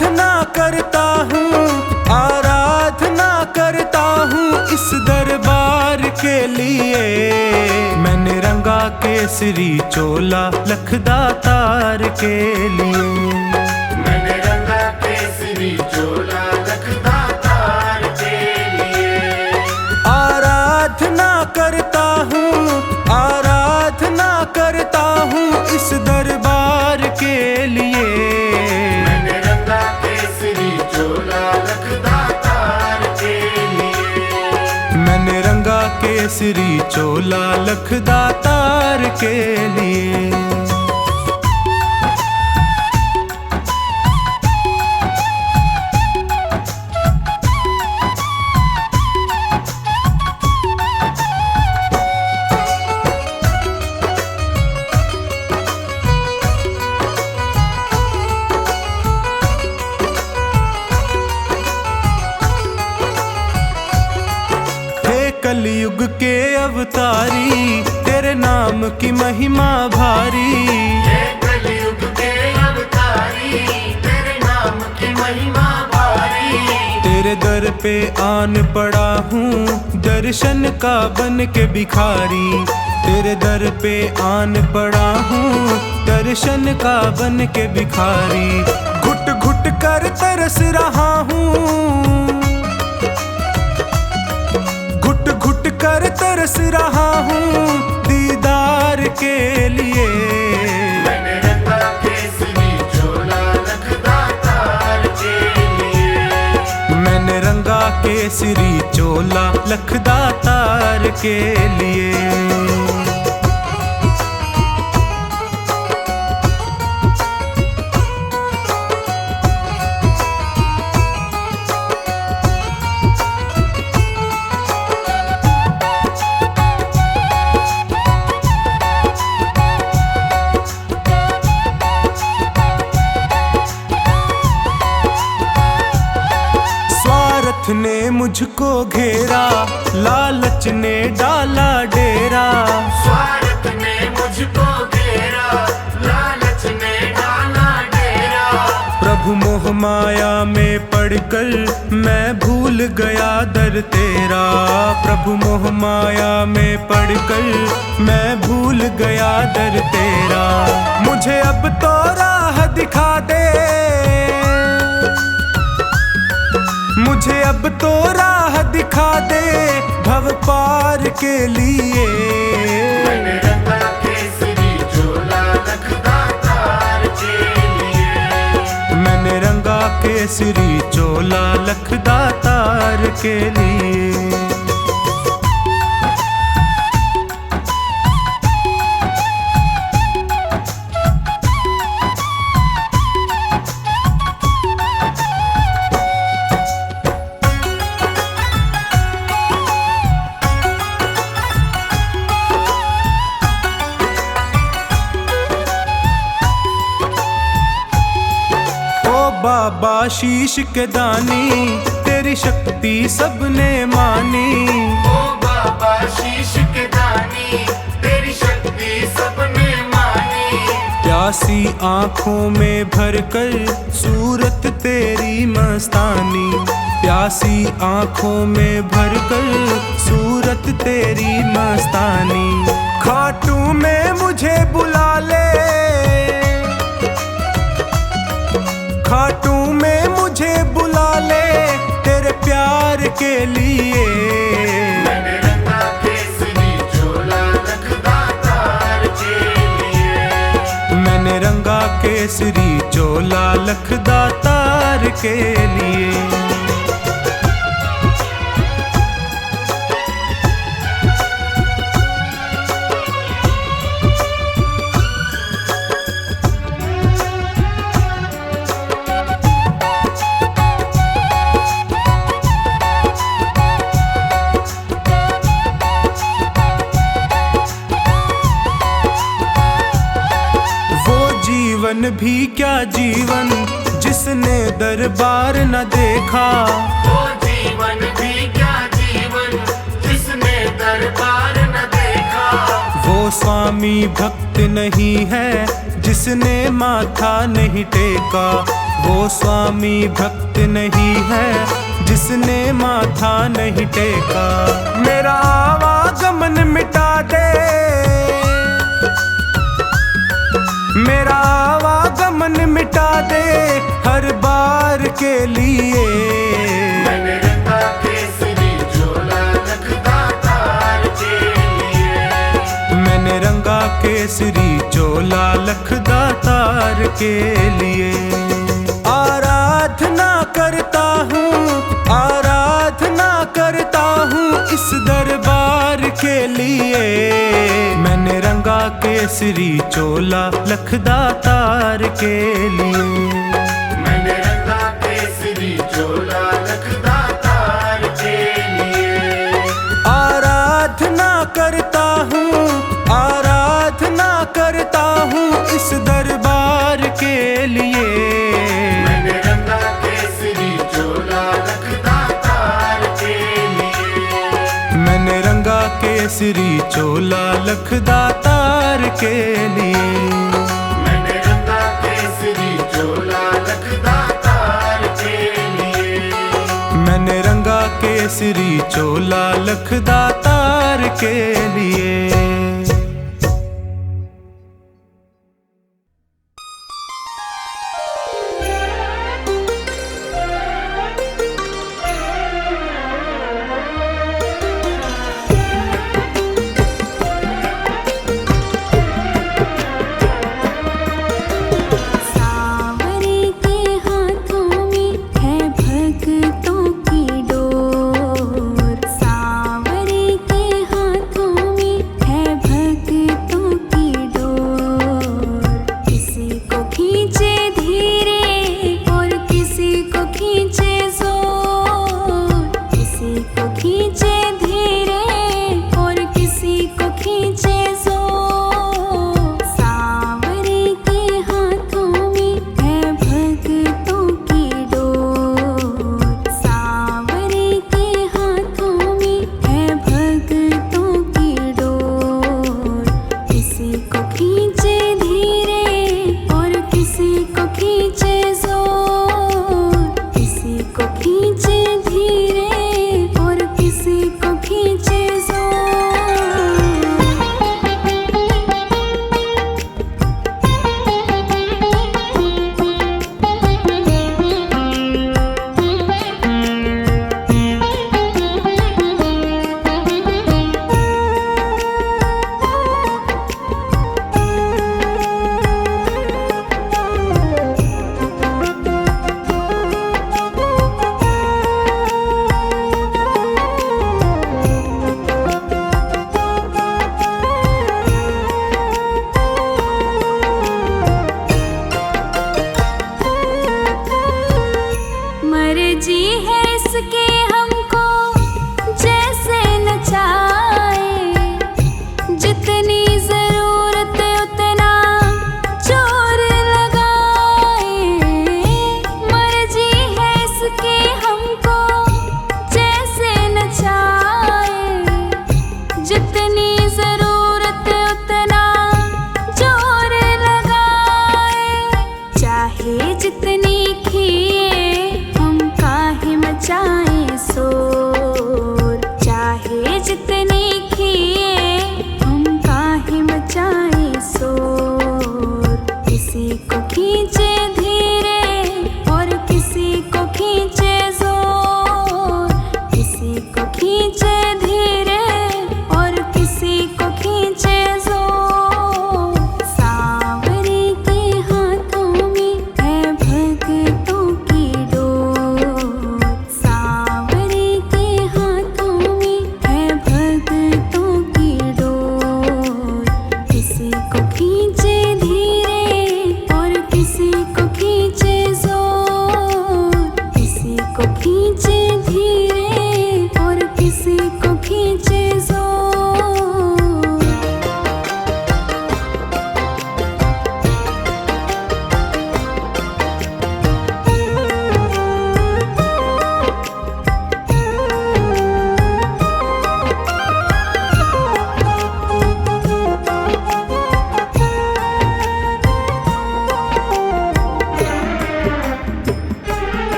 आराधना करता हूँ, आराधना करता हूँ इस दरबार के लिए। मैंने रंगा केसरी चोला लखदातार के लिए। मैंने रंगा केसरी चोला लखदातार के लिए। आराधना करता हूँ, आराधना करता हूँ इस दरबार के लिए। मैंने रंगा केसरी चोला लखदातार के लिए। मैंने रंगा केसरी चोला लखदातार के लिए। कलयुग के अवतारी तेरे नाम की महिमा भारी। कलयुग के अवतारी तेरे नाम की महिमा भारी। तेरे दर पे आन पड़ा हूँ दर्शन का बन के भिखारी। तेरे दर पे आन पड़ा हूँ दर्शन का बन के भिखारी। घुट घुट कर तरस रहा हूँ, कर तरस रहा हूँ दीदार के लिए। मैंने रंगा केसरी चोला लखदातार के लिए। मैंने रंगा केसरी चोला लखदातार के लिए। ने मुझको घेरा, लालच ने डाला डेरा। स्वार्थ ने मुझको घेरा, लालच ने डाला डेरा। प्रभु मोह माया में पड़कर मैं भूल गया दर तेरा। प्रभु मोह माया में पड़कर मैं भूल गया दर तेरा। मुझे अब तो राह दिखा दे, मुझे अब तो राह दिखा दे भव पार के लिए। मैंने रंगा केसरी चोला लखदातार के लिए। मैंने रंगा केसरी चोला लखदातार के लिए। बाबा शीश के दानी तेरी शक्ति सबने मानी। ओ बाबा शीश के दानी तेरी शक्ति सबने मानी। प्यासी आँखों में भरकर सूरत तेरी मस्तानी। प्यासी आँखों में भरकर सूरत तेरी मस्तानी। खाटू में मुझे बुला ले, खाटू में मुझे बुला ले तेरे प्यार के लिए। मैंने रंगा केसरी चोला लखदातार के लिए। मैंने रंगा केसरी चोला लखदातार के लिए। जीवन भी क्या जीवन जिसने दरबार न देखा। वो जीवन भी क्या जीवन जिसने दरबार न देखा। वो स्वामी भक्त नहीं है जिसने माथा नहीं टेका। वो स्वामी भक्त नहीं है जिसने माथा नहीं टेका। मेरा आवागमन मिटा दे, मेरा आवागमन मिटा दे हर बार के लिए। मैंने रंगा केसरी चोला लखदातार के लिए। मैंने रंगा केसरी चोला लखदातार के लिए। आराधना करता हूँ, आराधना करता हूँ इस दरबार के लिए। मैंने रंगा केसरी चोला लखदातार के लिए। मैंने रंगा केसरी चोला लखदातार के लिए। आराधना करता हूँ, आराधना करता हूँ इस दरबार के लिए। मैंने रंगा केसरी चोला लखदातार के लिए। मैंने रंगा केसरी चोला लखदातार के लिए। मैंने रंगा केसरी चोला लखदातार के लिए। मैंने रंगा केसरी चोला लखदातार के लिए।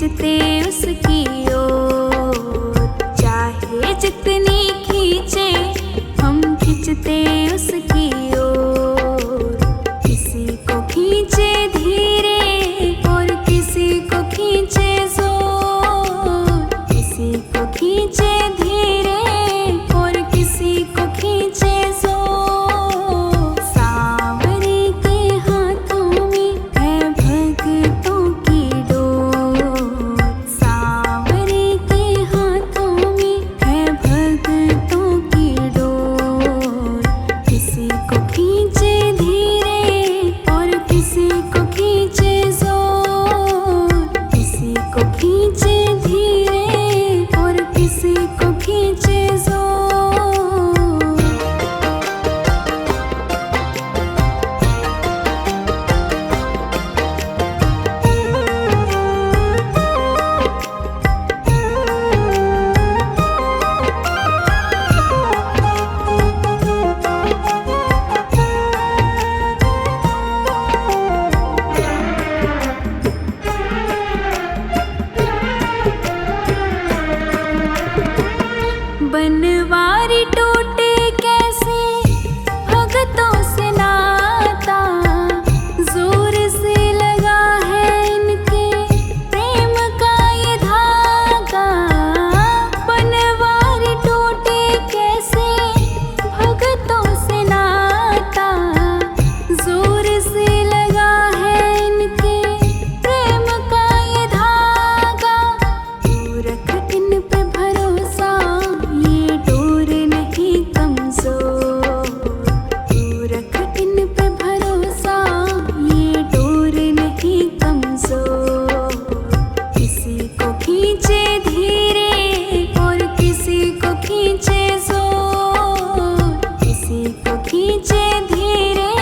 खींचते उसकी ओर, चाहे जितनी खींचे हम खींचते उसकी ओर। किसी को खींचे धीरे और किसी को खींचे जोर, किसी को खींचे धीरे और किसी को खींचे जोर। सांवरे के हाथों में है भक्तों की डोर, सांवरे के हाथों में है भक्तों की डोर। किसी को खींचे धीरे और किसी को खींचे जोर, किसी को खींचे धीरे और किसी को खींचे जोर। बनवारी टूटे कैसे भगतों से नाता, जोर से लगा है इनके प्रेम का ये धागा। बनवारी टूटे कैसे भगतों से नाता, जोर से लगा है इनके प्रेम का ये धागा। तू रख इन पे भरोसा, ये डोर नहीं कमजोर। तू रख इन पे भरोसा, ये डोर नहीं कमजोर। किसी को खींचे धीरे और किसी को खींचे जोर, किसी को खींचे धीरे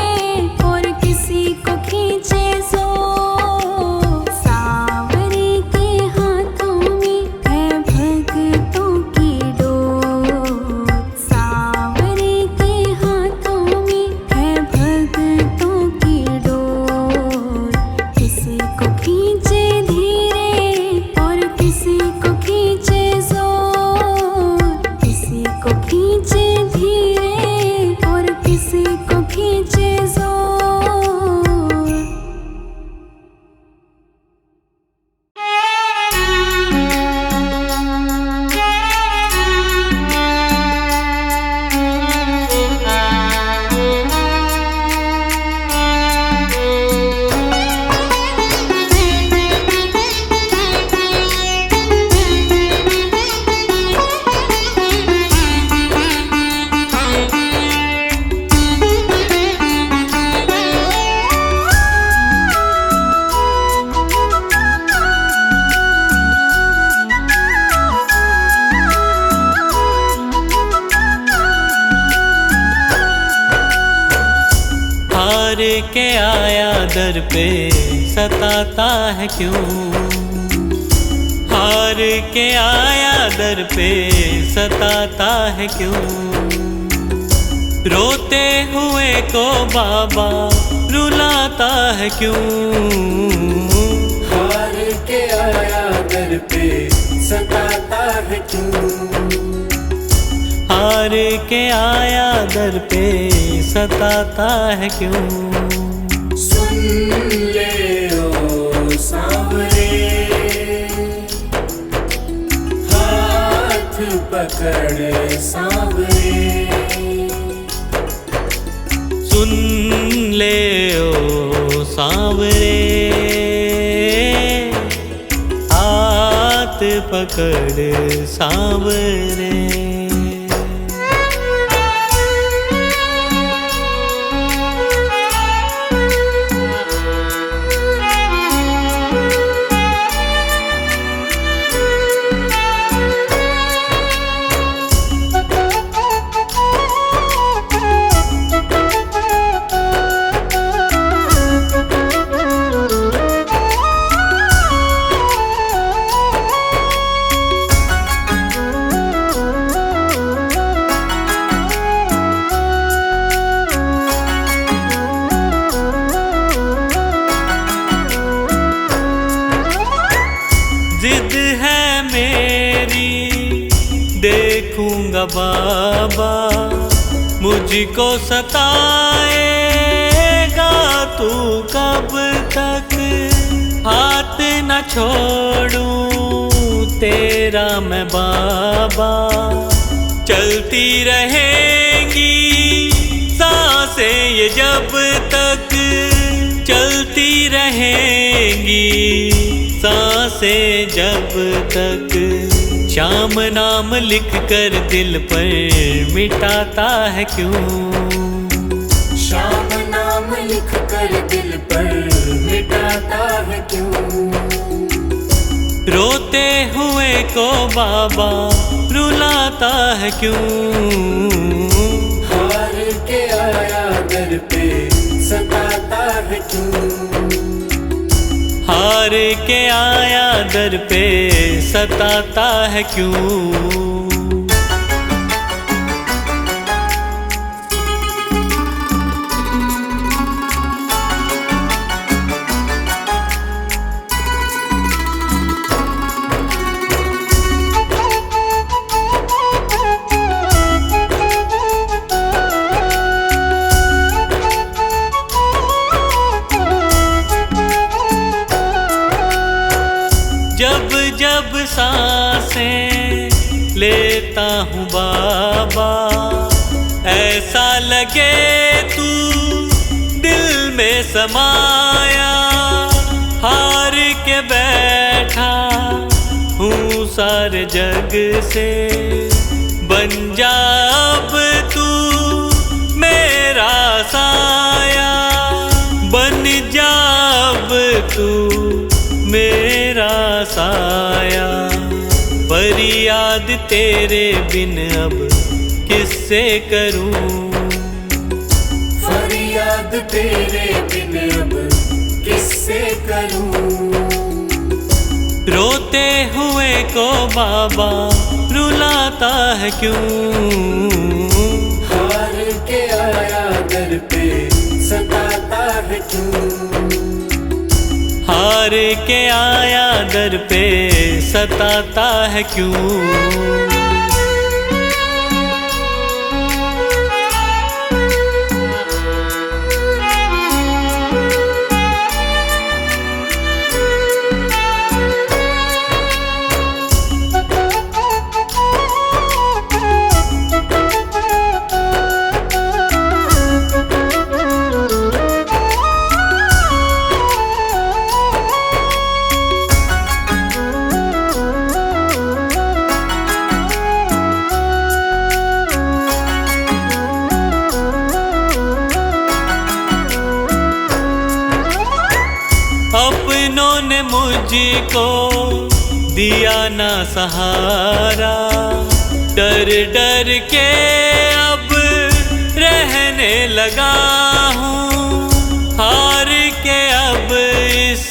और किसी को खींचे जोर। सांवरे के हाथों में है भक्तों की डोर, सांवरे के हाथों में है भक्तों की डोर। किसी को खींचे धीरे और किसी को खींचे जोर, किसी को खींचे धीरे और किसी को खींचे जोर। हार के आया दर पे सताता है क्यों, हार के आया दर पे सताता है क्यों। रोते हुए को बाबा रुलाता है क्यों, हार के आया दर पे सताता है क्यों। हार के आया दर पे सताता है क्यों। सुन ले ओ सांवरे, हाथ पकड़ सांवरे। सुन ले ओ सांवरे, हाथ पकड़ सांवरे। का बाबा, मुझको सताएगा तू कब तक, हाथ न छोड़ूं तेरा मैं बाबा। चलती रहेंगी सांसें ये जब तक, चलती रहेंगी सांसें जब तक। श्याम नाम लिख कर दिल पर मिटाता है क्यों, श्याम नाम लिख कर दिल पर मिटाता है क्यों। रोते हुए को बाबा रुलाता है क्यों, हार के आया दर पे सताता है क्यों, हार के आया दर पे सताता है क्यों। जब जब सांसें लेता हूँ बाबा, ऐसा लगे तू दिल में समाया। हार के बैठा हूँ सारे जग से, बन जा अब तू मेरा साया, बन जा अब तू मेरा साया। फरियाद तेरे बिन अब किससे करूं, फरियाद तेरे बिन अब किससे करूं। रोते हुए को बाबा रुलाता है क्यों, हार के आया दर पे सताता है क्यों, हार के आया दर पे सताता है क्यों। अपनों ने मुझको दिया ना सहारा, डर डर के अब रहने लगा हूँ। हार के अब इस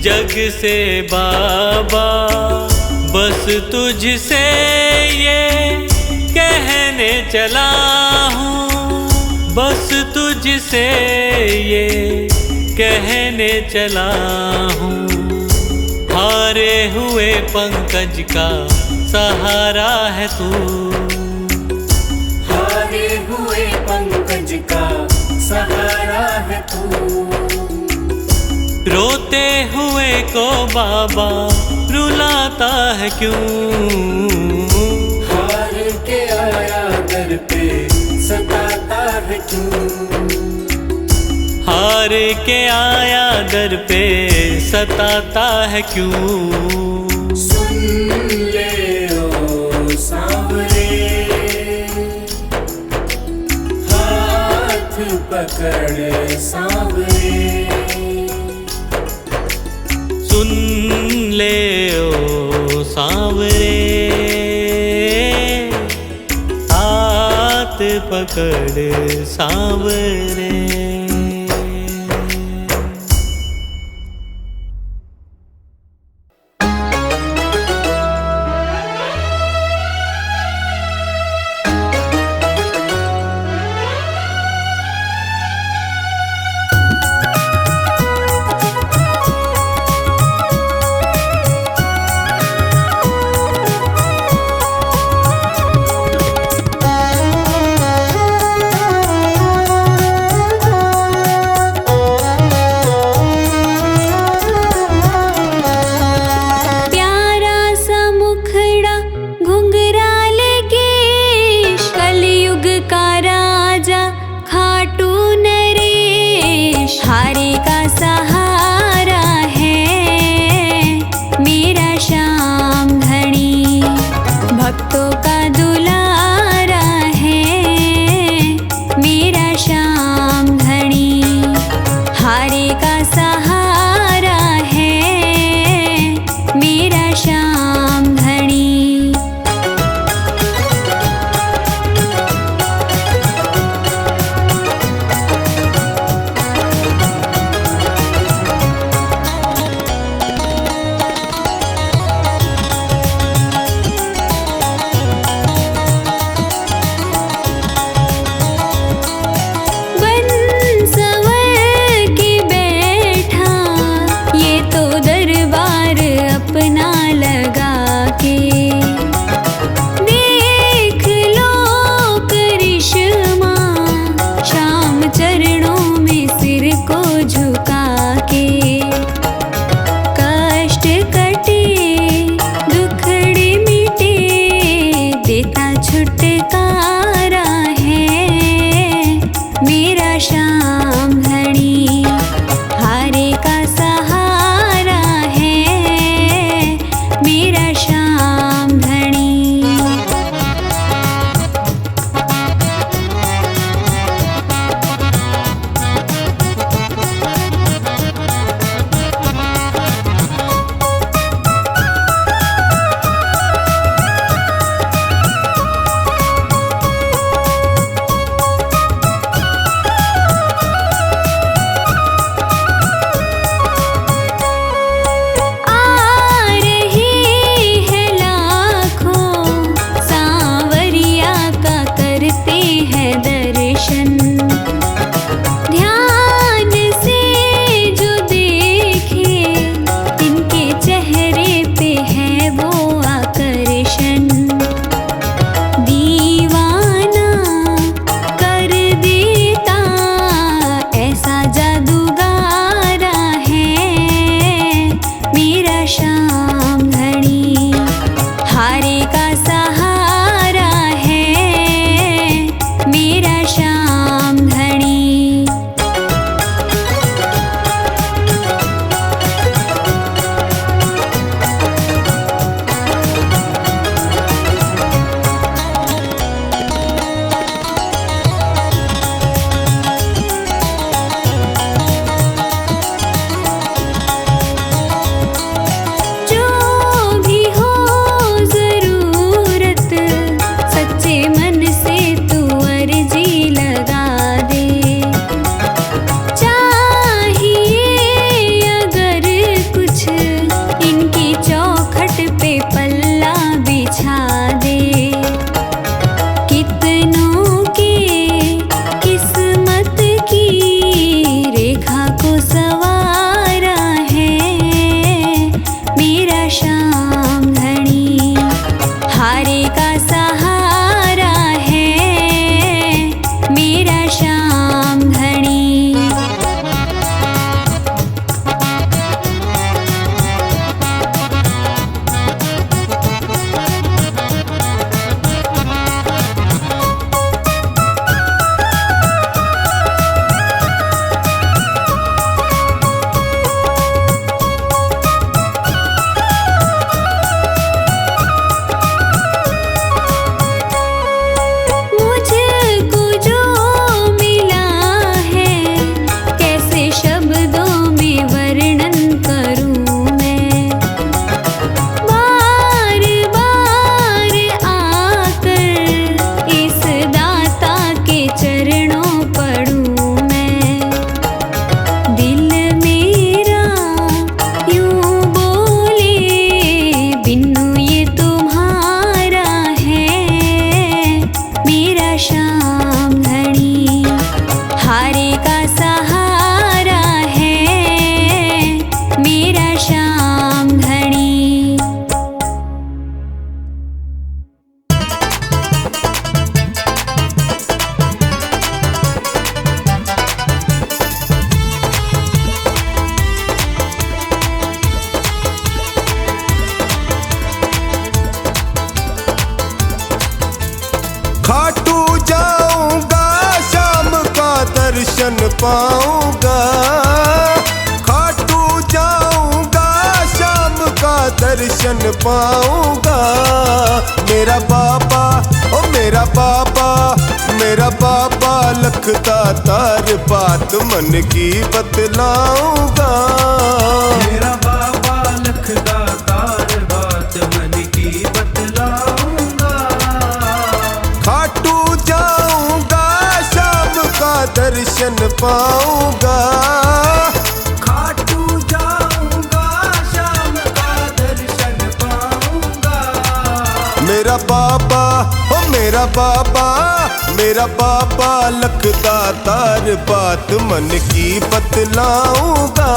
जग से बाबा, बस तुझसे ये कहने चला हूँ, बस तुझसे ये कहने चला हूँ। हारे हुए पंकज का सहारा है तू, हारे हुए पंकज का सहारा है तू। रोते हुए को बाबा रुलाता है क्यों, हार के आया दर पे सताता है क्यों, हार के आया दर पे सताता है क्यों। सुन ले ओ सांवरे, हाथ पकड़ सांवरे, सुन ले ओ सांवरे, हाथ पकड़ सांवरे। का सहारा है मेरा श्याम धनी। खाटू जाऊंगा शाम का दर्शन पाऊंगा, खाटू जाऊंगा शाम का दर्शन पाऊंगा। मेरा बाबा ओ मेरा बाबा, मेरा बाबा लखता तार बात मन की बतलाऊंगा। मेरा बाबा लखदा तार बात मन की बतलाऊंगा। खाटू जाऊंगा शाम का दर्शन पाऊंगा, खाटू जाऊंगा शाम का दर्शन पाऊंगा। मेरा बाबा ओ मेरा बाबा, मेरा बाबा लखदा तार बात मन की बतलाऊंगा।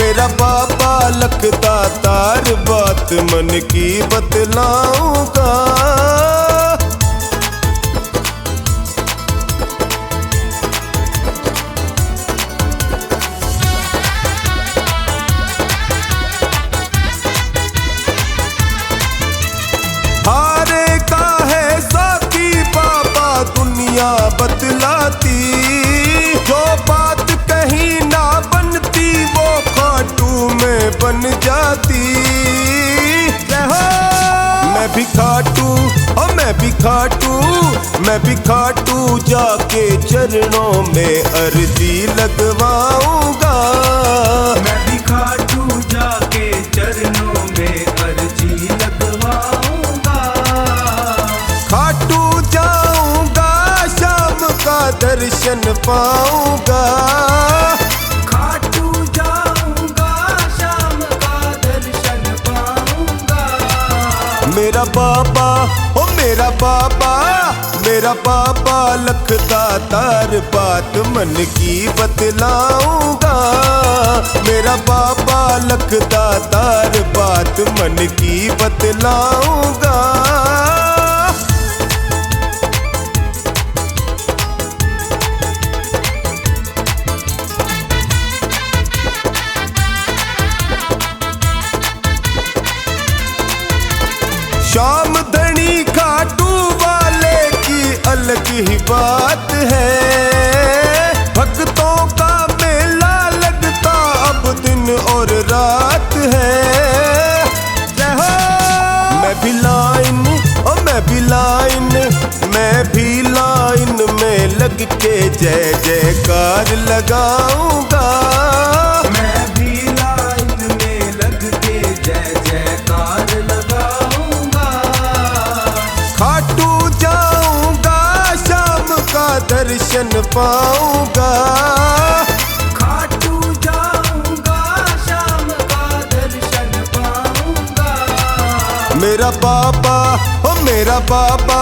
मेरा बाबा लखदा तार बात मन की बतलाऊंगा। हारे का है साकी बाबा दुनिया बतलाती, जो बात कहीं ना बनती वो खाटू में बन जाती। मैं भी खाटू और मैं भी खाटू, मैं भी खाटू जाके चरणों में अर्जी लगवाऊंगा। मैं भी खाटू जाके चरणों में अर्जी लगवाऊंगा। खाटू जाऊंगा शाम का दर्शन पाऊंगा, खाटू जाऊंगा शाम का दर्शन पाऊंगा। मेरा बाबा ओ मेरा बाबा, मेरा बाबा लखदा तार बात मन की बतलाऊंगा। मेरा बाबा लखदा तार बात मन की बतलाऊंगा। श्याम धनी खाटू वाले की अलग ही बात है, भक्तों का मेला लगता अब दिन और रात है। मैं भी लाइन ओ मैं भी लाइन, मैं भी लाइन में लग के जय जयकार लगाऊंगा। मैं भी लाइन में लग के जय जयकार लगाऊंगा। खाटू जाऊंगा शाम का दर्शन पाऊंगा, खाटू जाऊंगा शाम का दर्शन पाऊंगा। मेरा बाबा ओ मेरा बाबा,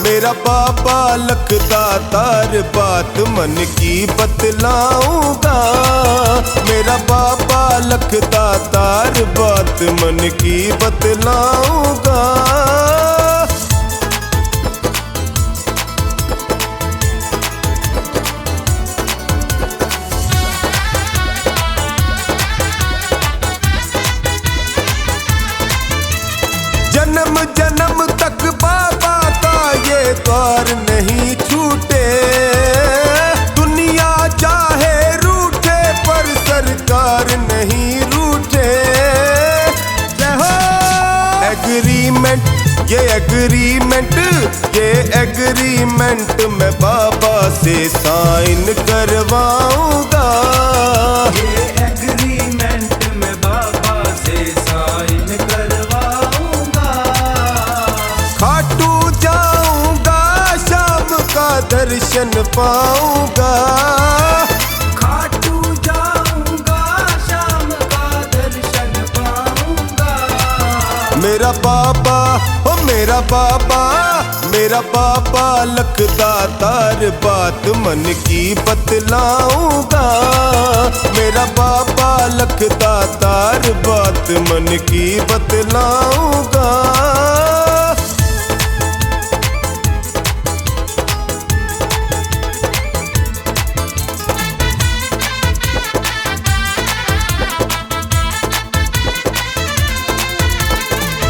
मेरा बाबा लखदा तार बात मन की बतलाऊंगा। मेरा बाबा लखदा तार बात मन की बतलाऊंगा। जन्म जन्म तक बाबा का ये द्वार नहीं छूटे, दुनिया चाहे रूठे पर सरकार नहीं रूठे। एग्रीमेंट ये एग्रीमेंट, ये एग्रीमेंट मैं बाबा से साइन करवाऊंगा। ये एग्रीमेंट मैं बाबा से साइन करवाऊंगा। खाटू जाऊंगा शाम का दर्शन पाऊंगा, खाटू जाऊंगा शाम का दर्शन पाऊंगा। मेरा बाबा ओ मेरा बाबा, मेरा मेरा बाबा लखदातार बात मन की बतलाऊंगा। मेरा बाबा लखदातार बात मन की बतलाऊंगा।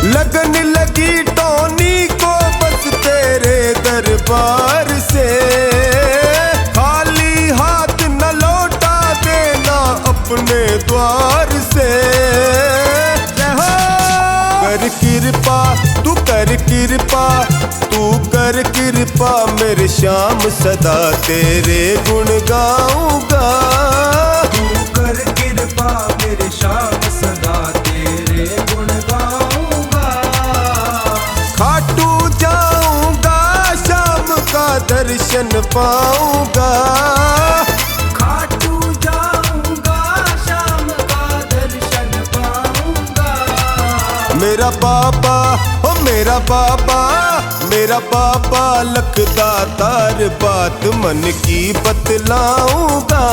लगन लगी टोनी को बस तेरे दरबार से, खाली हाथ न लौटा देना अपने द्वार से। कर कृपा तू कर कृपा, तू कर कृपा मेरे श्याम सदा तेरे गुण गाऊंगा। तू कर कृपा मेरे श्याम सदा तेरे गुण गाऊंगा। खाटू जाऊंगा शाम का दर्शन पाऊंगा। खाटू जाऊंगा शाम का दर्शन पाऊंगा। मेरा बाबा ओ मेरा बाबा, मेरा बाबा लखदातार बात मन की बतलाऊंगा।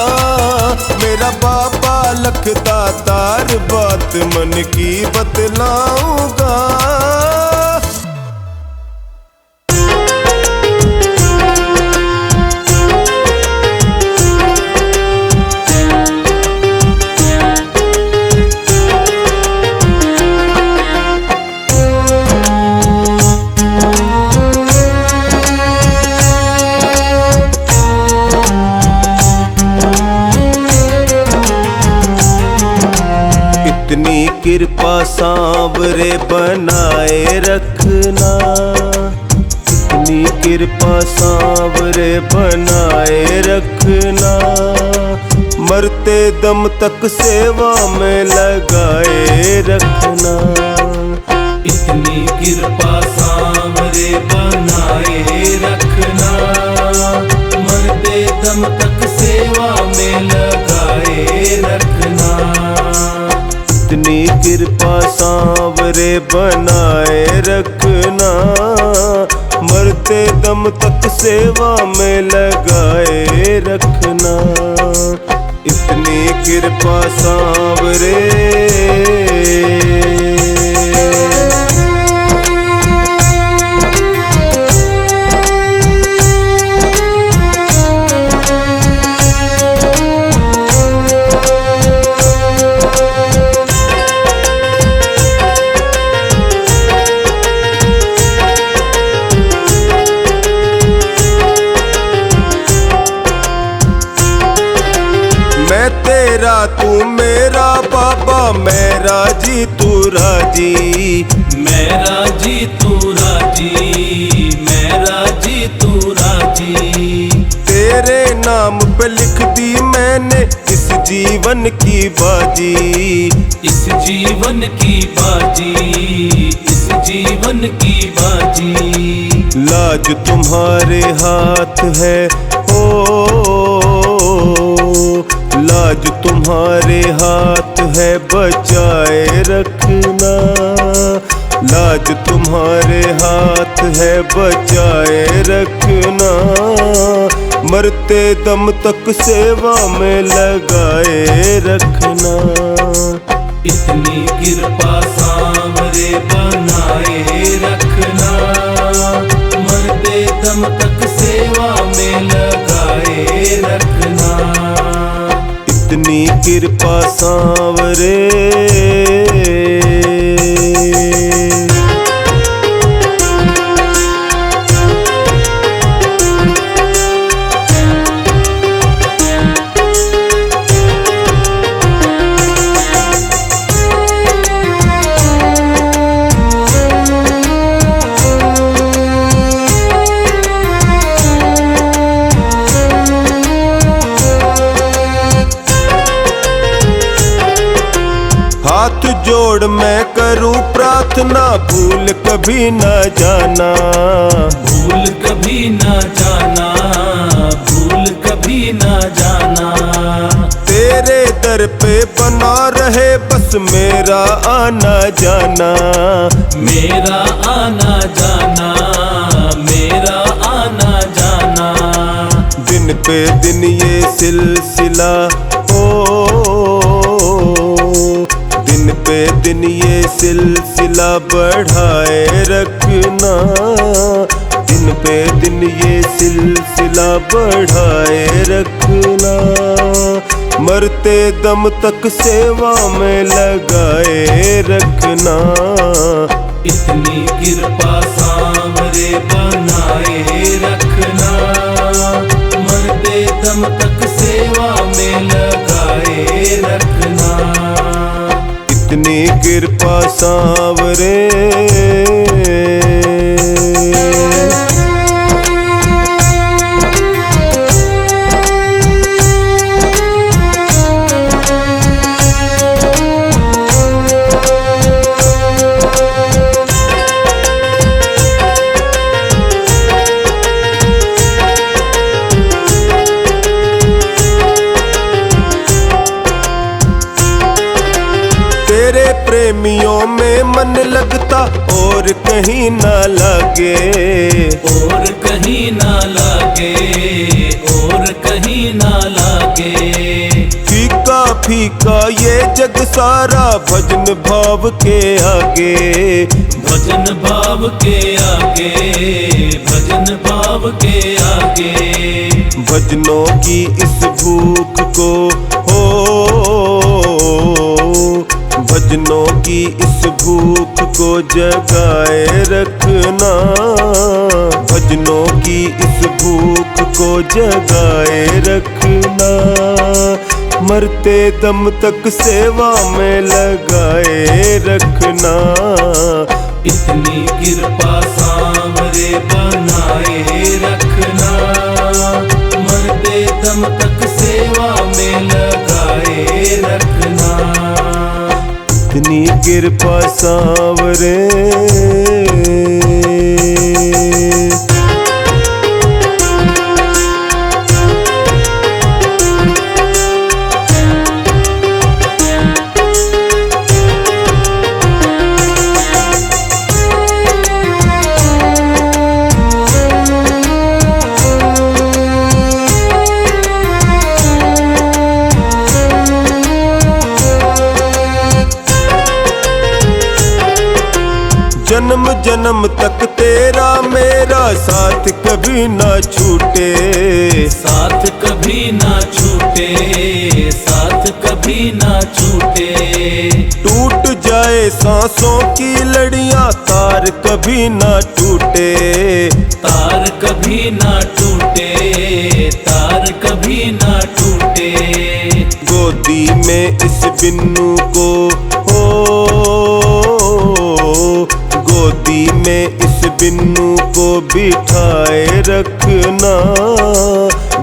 मेरा बाबा लखदातार बात मन की बतलाऊंगा। इतनी कृपा सांवरे बनाए रखना, इतनी कृपा सांवरे बनाए रखना। मरते दम तक सेवा में लगाए रखना। इतनी कृपा सांवरे बनाए रखना, मरते दम तक सेवा में लगाए रखना। इतनी कृपा सांवरे बनाए रखना, मरते दम तक सेवा में लगाए रखना। इतनी कृपा सांवरे। मैं तेरा तू मेरा बाबा, मैं राजी तू राजी। मैं राजी तू राजी, मैं राजी तू राजी। तेरे नाम पे लिख दी मैंने इस जीवन की बाजी। इस जीवन की बाजी, इस जीवन की बाजी। लाज तुम्हारे हाथ है ओ, लाज तुम्हारे हाथ है बचाए रखना। लाज तुम्हारे हाथ है बचाए रखना। मरते दम तक सेवा में लगाए रखना। इतनी कृपा सांवरे बनाए रखना, मरते दम तक सेवा में लगाए रखना। इतनी कृपा सांवरे। हाथ जोड़ मैं करूं प्रार्थना, भूल कभी न जाना। भूल कभी न जाना, भूल कभी न जाना। तेरे दर पे बना रहे बस मेरा आना जाना। मेरा आना जाना, मेरा पे दिन ये सिलसिला दिन पे दिन ये सिलसिला बढ़ाए रखना, दिन पे दिन ये सिलसिला बढ़ाए रखना, मरते दम तक सेवा में लगाए रखना। इतनी कृपा सांवरे बनाए रखना, मरते दम तक सेवा में लगाए रखना। इतनी कृपा सांवरे तेरे प्रेमियों में मन लगता और कहीं ना लगे, और कहीं ना लागे, और कहीं ना लागे। फीका फीका ये जग सारा भजन भाव के आगे, भजन भाव के आगे, भजन भाव के आगे। भजनों की इस भूख को भजनों की इस भूख को जगाए रखना, भजनों की इस भूख को जगाए रखना, मरते दम तक सेवा में लगाए रखना। इतनी कृपा सांवरे बनाए रखना, मरते दम तक सेवा में लगाए रखना। इतनी कृपा सांवरे जन्म जन्म तक तेरा मेरा साथ कभी ना छूटे, साथ कभी ना छूटे, साथ कभी ना छूटे। टूट जाए सांसों की लड़ियां तार कभी ना टूटे, तार कभी ना टूटे, तार कभी ना टूटे। गोदी में इस बिन्नू को गोदी में इस बिन्नू को बिठाए रखना,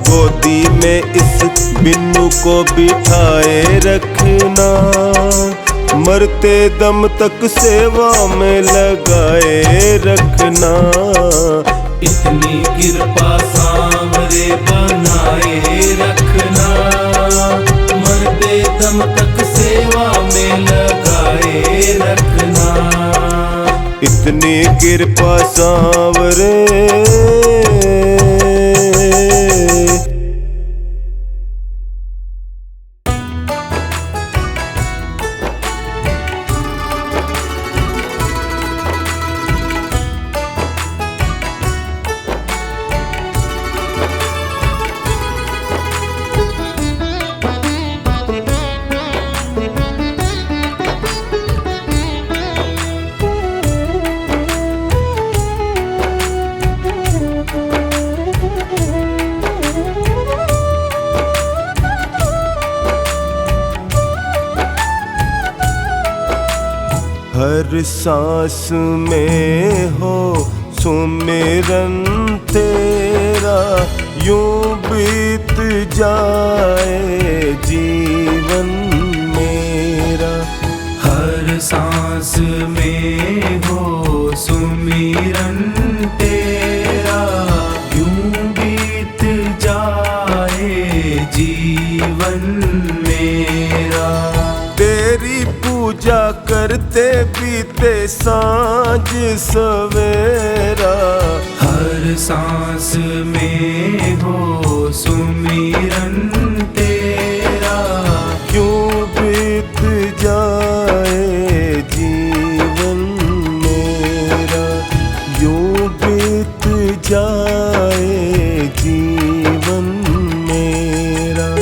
गोदी में इस बिन्नू को बिठाए रखना, मरते दम तक सेवा में लगाए रखना। इतनी कृपा सांवरे बनाए रखना, मरते दम तक सेवा में लगाए रखना। इतनी कृपा सांवरे हर सांस में हो सुमिरन तेरा, यूं बीत जाए जीवन मेरा। हर सांस में हो सुमिरन तेरा, यूं बीत जाए जीवन मेरा। तेरी पूजा करते बीते सांझ सवेरा, हर सांस में हो सुमिरन सुमिरन तेरा। यूं बीत जाए जीवन मेरा, यूं बीत जाए जीवन मेरा।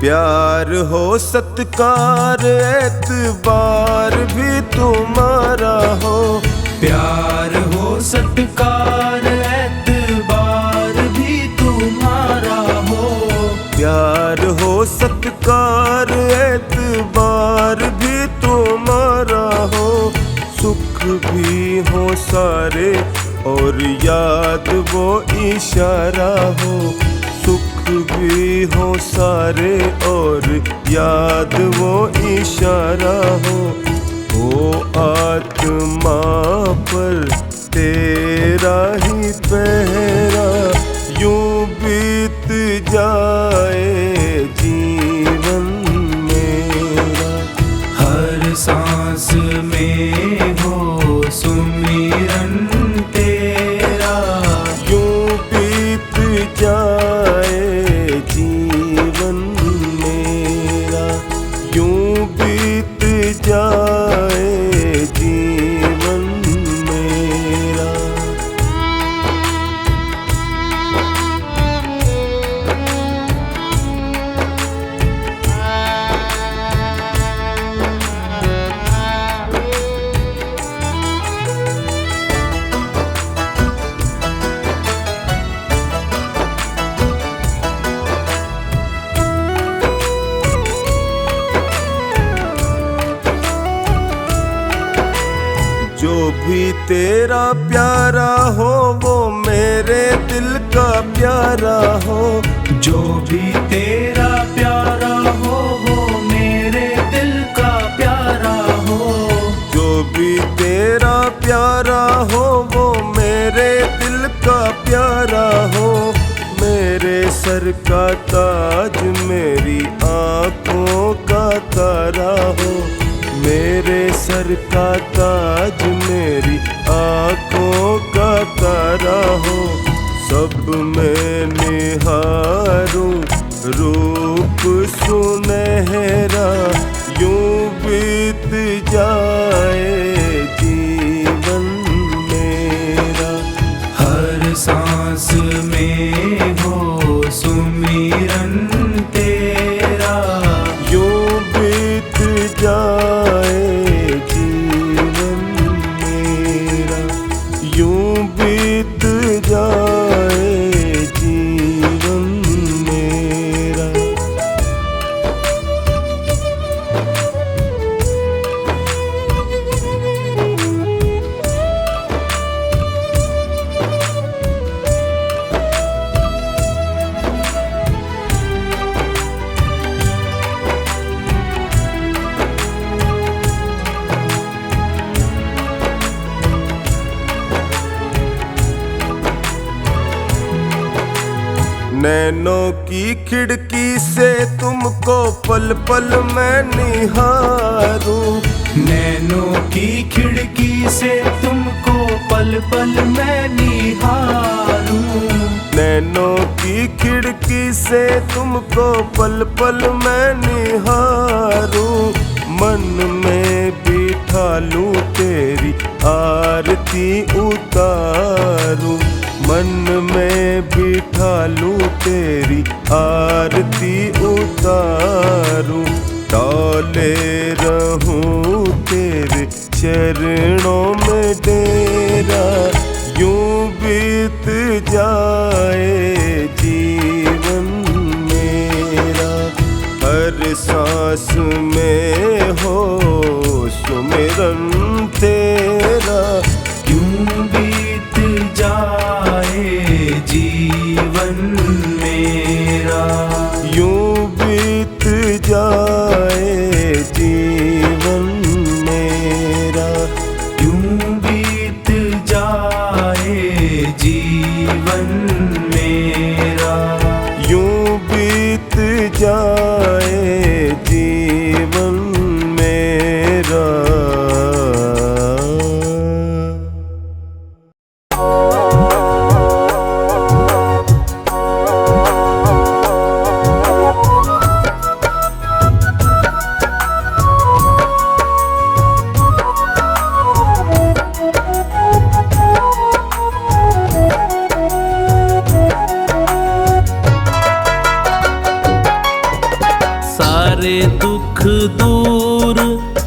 प्यार हो सत्कार एतबार भी तुम्हारा हो, प्यार हो सत्कार एतबार भी तुम्हारा हो। प्यार हो सत्कार एतबार भी तुम्हारा हो। सुख भी हो सारे और याद वो इशारा हो, सुख भी हो सारे और याद वो इशारा हो। ओ आत्मा पर तेरा ही पहरा, यूं बीत जाए जीवन मेरा। हर सांस में हो सुमिरन तेरा। यूं बीत जाए जीवन मेरा, यूं बीत जाए जीवन मेरा। जो भी तेरा प्यारा हो वो मेरे दिल का प्यारा हो, जो भी तेरा प्यारा हो वो मेरे दिल का प्यारा हो। जो भी तेरा प्यारा हो वो मेरे दिल का प्यारा हो। मेरे सर का ताज मेरी आँखों का तारा हो, मेरे सर का ताज मेरी आँखों का तारा हो। सब मैं निहारूं रूप सुनहरा, यूं बीत जाए जीवन मेरा। हर सांस में हो सुमिरन तेरा। यूं बीत जाए जीवन मेरा, यूं बीत जाए जीवन मेरा। नैनों की खिड़की से तुमको पल पल मैं निहारूं, नैनों की खिड़की से तुमको पल पल मैं निहारूं। नैनों की खिड़की से तुमको पल पल मैं निहारूं। मन में बिठा लूं तेरी आरती उतारूं, मन में बिठा लूं तेरी आरती उतारूं। डोले रहूं तेरे चरणों में डेरा, यूं बीत जाए जीवन मेरा। हर सांस में हो सुमिरन तेरा, यूं बीत जाए जीवन मेरा। यूं बीत जाए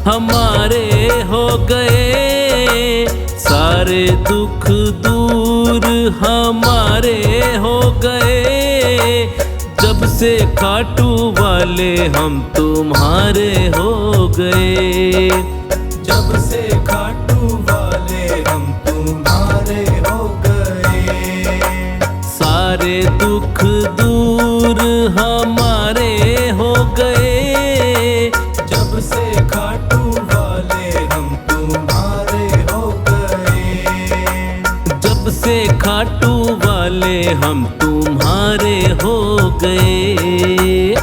हमारे हो गए, सारे दुख दूर हमारे हो गए। जब से खाटू वाले हम तुम्हारे हो गए। जब से खाटू वाले हम तुम्हारे हो गए। सारे दुख दूर हमारे हो गए। जब से खाटू वाले हम तुम्हारे हो गए। जब से खाटू वाले हम तुम्हारे हो गए।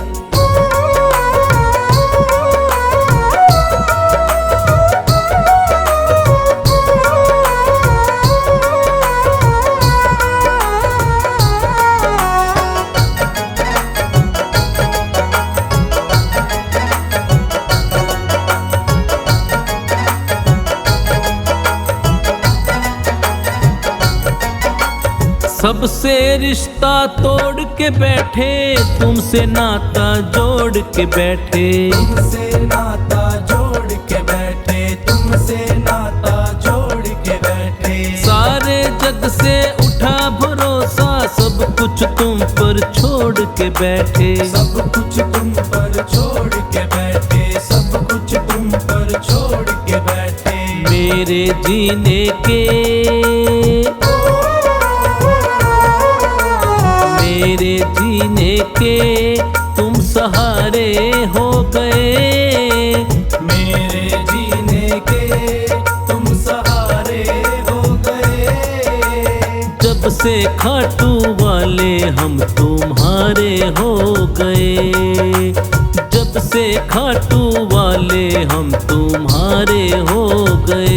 सबसे रिश्ता तोड़ के बैठे, तुमसे नाता जोड़ के बैठे। तुमसे नाता जोड़ के बैठे। तुमसे नाता जोड़ के बैठे। सारे जग से उठा भरोसा, सब कुछ तुम पर छोड़ के बैठे। सब कुछ तुम पर छोड़ के बैठे। सब कुछ तुम पर छोड़ के बैठे। मेरे जीने के, मेरे जीने के तुम सहारे हो गए। मेरे जीने के तुम सहारे हो गए। जब से खाटू वाले हम तुम्हारे हो गए। जब से खाटू वाले हम तुम्हारे हो गए।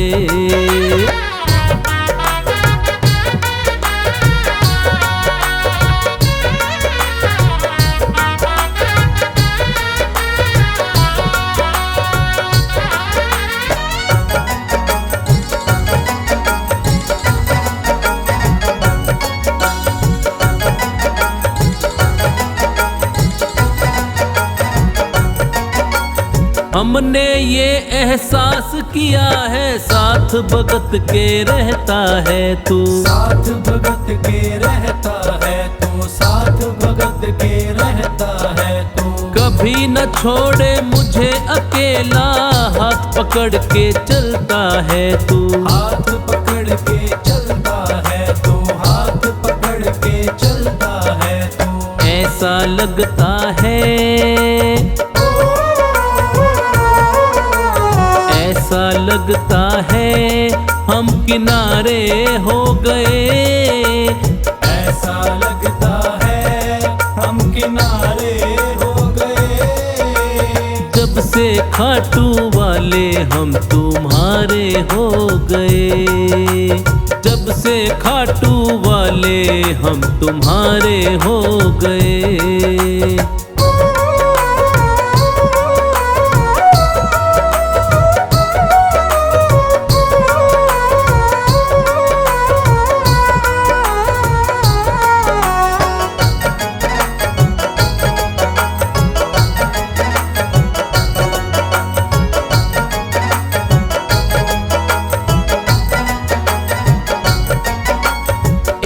हमने ये एहसास किया है, साथ भगत के रहता है तू। साथ भगत के रहता है तू। साथ भगत के रहता है तू। कभी न छोड़े मुझे अकेला, हाथ पकड़ के चलता है तू। हाथ पकड़ के चलता है तू। हाथ पकड़ के चलता है तू। ऐसा लगता है, ऐसा लगता है हम किनारे हो गए। ऐसा लगता है हम किनारे हो गए। जब से खाटू वाले हम तुम्हारे हो गए। जब से खाटू वाले हम तुम्हारे हो गए।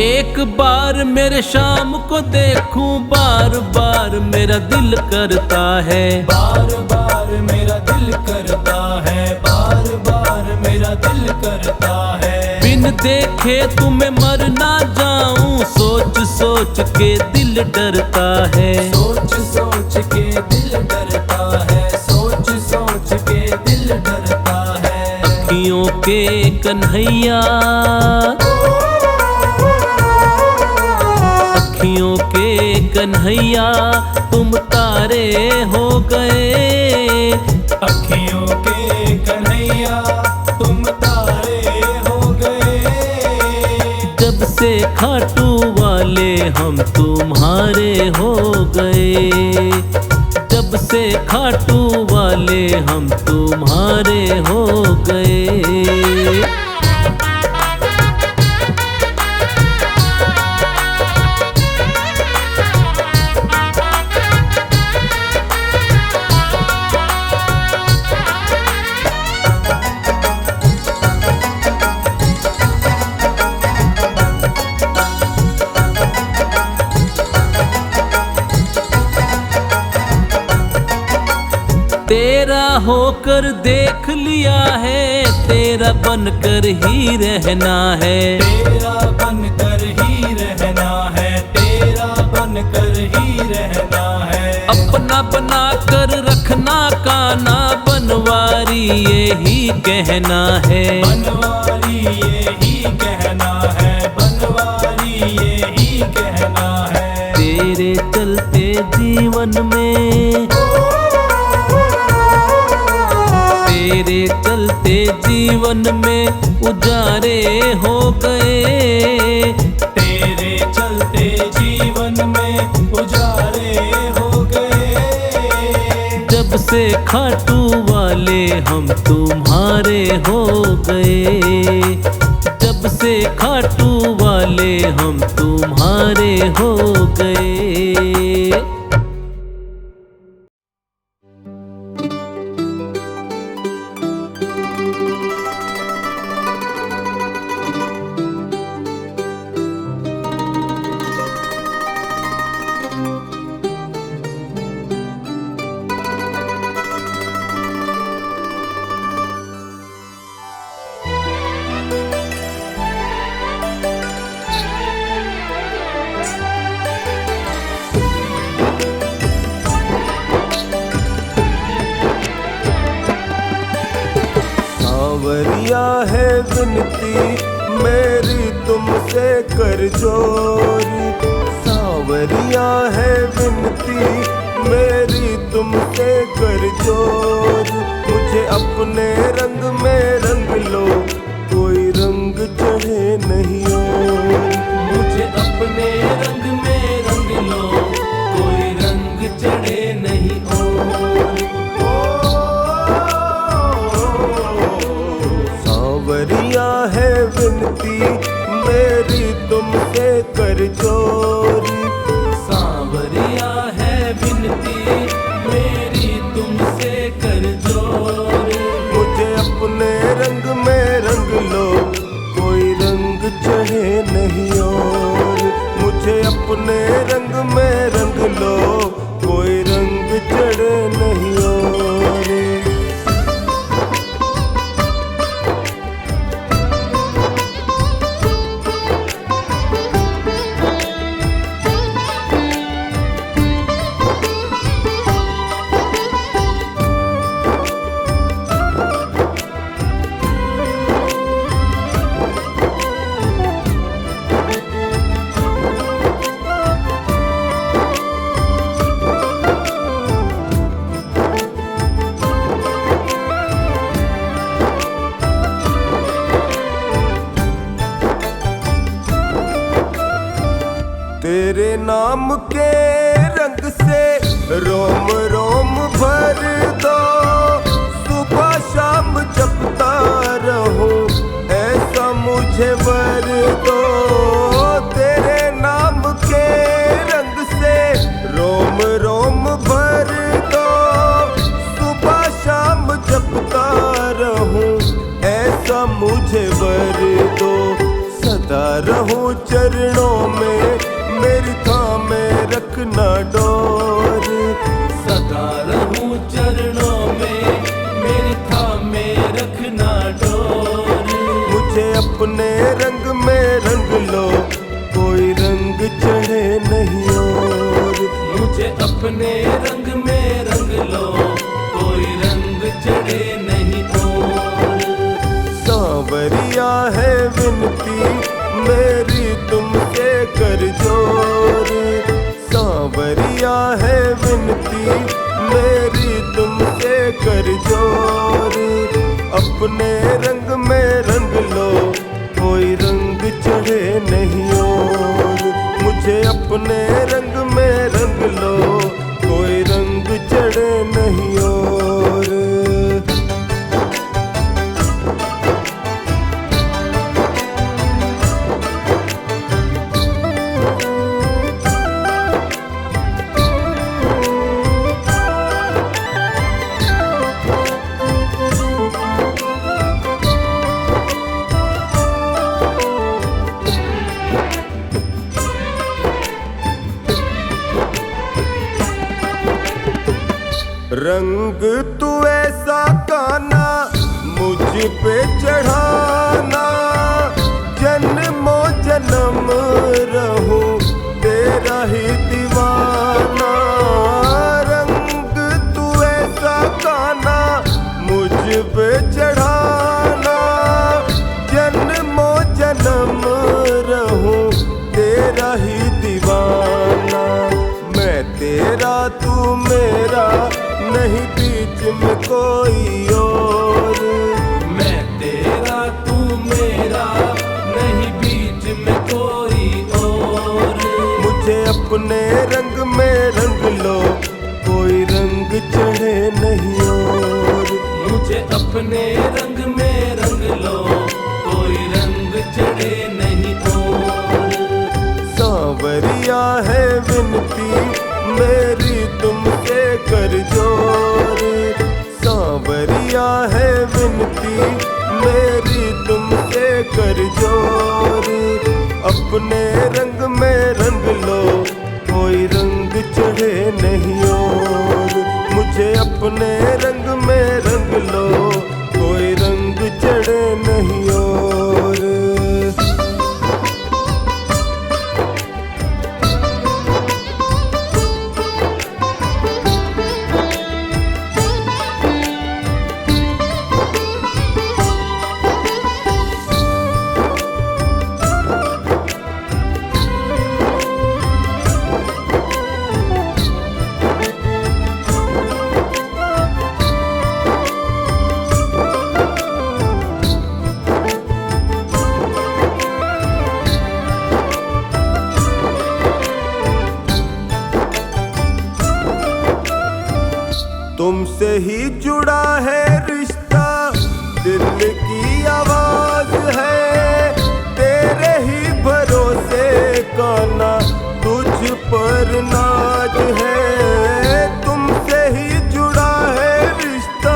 एक बार मेरे शाम को देखूं, बार बार मेरा दिल करता है। बार बार मेरा दिल करता है। बार बार मेरा दिल करता है। बिन देखे तुम्हें मर ना जाऊं, सोच सोच के दिल डरता है। सोच सोच के दिल डरता है। सोच सोच के दिल डरता है। अखियों के कन्हैया, अखियों के कन्हैया तुम तारे हो गए। अखियों के कन्हैया तुम तारे हो गए। जब से खाटू वाले हम तुम्हारे हो गए। जब से खाटू वाले हम तुम्हारे हो गए। तेरा होकर देख लिया है, तेरा बनकर ही रहना है। तेरा बनकर ही रहना है, तेरा बनकर ही रहना है। अपना बना कर रखना काना, बनवारी यही कहना है। बनवारी यही कहना है, बनवारी यही कहना है। तेरे चलते जीवन में, तेरे चलते जीवन में उजारे हो गए। तेरे चलते जीवन में उजारे हो गए। जब से खाटू वाले हम तुम्हारे हो गए। जब से खाटू वाले हम तुम्हारे हो गए। सांवरिया है विनती मेरी तुमसे कर जोरी। सांवरिया है विनती मेरी तुमसे कर जोरी। मुझे अपने रंग में रंग लो, कोई रंग चढ़े नहीं और। मुझे अपने रंग में रंग लो, कोई रंग चढ़े नहीं और। सांवरिया है विनती मेरी तुमसे कर जोरी। सांवरिया है विनती मेरी तुमसे कर जोरी। मुझे अपने रंग में रंग लो, कोई रंग चढ़े नहीं और। मुझे अपने रंग में रंग लो, कोई रंग चढ़े नहीं और। तेरे नाम के रंग से रोम रोम भर दो। सुबह शाम जपता रहूं ऐसा मुझे वर दो। तेरे नाम के रंग से रोम रोम भर दो। सुबह शाम जपता रहूं ऐसा मुझे वर दो। सदा रहूं चरणों में मेरी थामे रखना डोर। सदा रहूं चरणों में मेरी थामे रखना डोर। मुझे अपने रंग में रंग लो, कोई रंग चढ़े नहीं और। मुझे अपने रंग में रंग लो, कोई रंग चढ़े नहीं और। सांवरिया है विनती मेरी तुमसे कर जोरी। सांवरिया है विनती मेरी तुमसे कर जोरी। अपने रंग में रंग लो, कोई रंग चढ़े नहीं और। मुझे अपने रंग में रंग लो, कोई रंग चढ़े नहीं और। रंग तू कोई और। मैं तेरा तू मेरा, नहीं बीच में कोई और। मुझे अपने रंग में रंग लो, कोई रंग चढ़े नहीं और। मुझे अपने रंग में रंग लो, कोई रंग चढ़े नहीं और। सांवरिया है विनती मेरी तुमसे कर जोर। सांवरिया है विनती मेरी तुमसे कर जोर। अपने रंग में रंग लो, कोई रंग चढ़े नहीं और। मुझे अपने रंग में रंग लो, कोई रंग चढ़े नहीं और। तुमसे ही जुड़ा है रिश्ता, दिल की आवाज है। तेरे ही भरोसे का ना तुझ पर नाज है। तुमसे ही जुड़ा है रिश्ता,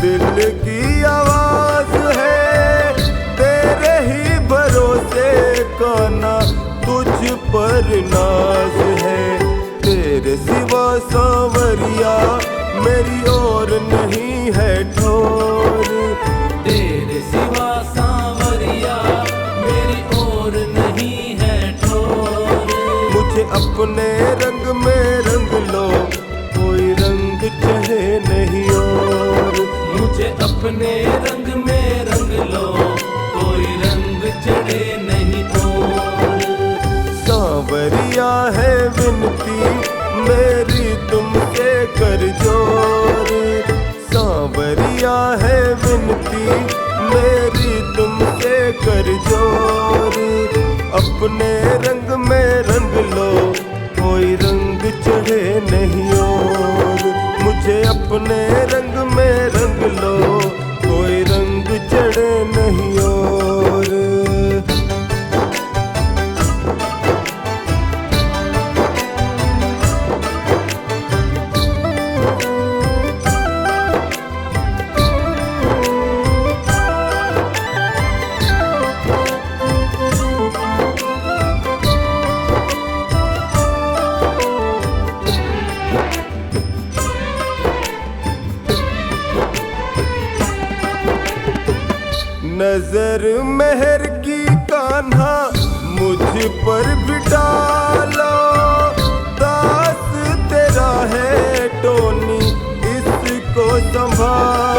दिल की आवाज है। तेरे ही भरोसे का ना तुझ पर नाज है। तेरे सिवा सांवरिया मेरी और नहीं है ठोर। तेरे सिवा सांवरिया मेरी और नहीं है ठोर। मुझे अपने रंग में रंग लो, कोई रंग चढ़े नहीं और। मुझे अपने रंग में रंग लो, कोई रंग चढ़े नहीं और। सांवरिया है विनती मेरी तुमसे कर जोर। सांवरिया है विनती मेरी तुमसे कर जोर। अपने रंग में रंग लो, कोई रंग चढ़े नहीं और। मुझे अपने रंग में रंग लो, कोई रंग चढ़े नहीं और। नजर मेहर की कान्हा मुझ पर भी डालो। दास तेरा है टोनी, इसको संभाल।